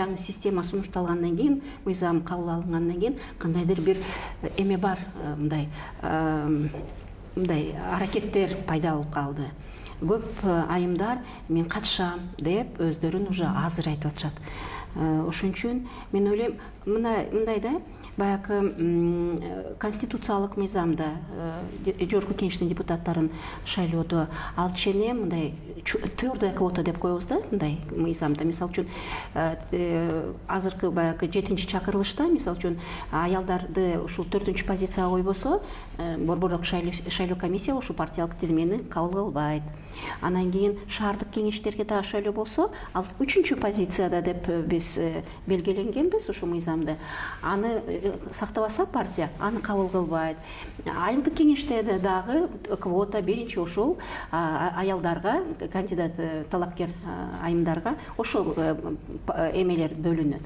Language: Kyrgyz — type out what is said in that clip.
жаңы система сунушталгандан кийин, мыйзам кабыл алынгандан кийин кандайдыр бир эме бар, мындай аракеттер пайда болуп калды. Көп айымдар мен катышам деп өздөрүн уже азыр айтып атышат. Ошон үчүн мен ойлойм, мындай да баягы конституциялык мыйзамда жогорку кеңештин депутаттарын шайлоодо ал чене мындай твердая квота деп коебуз да, мындай мыйзамда. Мисалы үчүн азыркы баягы 7-чи чакырылышта, мисалы үчүн аялдарды ушул 4-чү позицияга койбосо, борбордук шайлоо комиссия ушул партиялык тизмени кабыл кылбайт. Анан кийин шаардык кеңештерге дагы шайлоо болсо, ал 3-чү позицияда деп биз белгиленгенбиз ушул мыйзамды. Аны сактабаса партия, аны кабыл кылбайт. Айылдык кеңеште дагы квота 1-чи ошол аялдарга, кандидат талапкер айымдарга ошол эмелер бөлүнөт.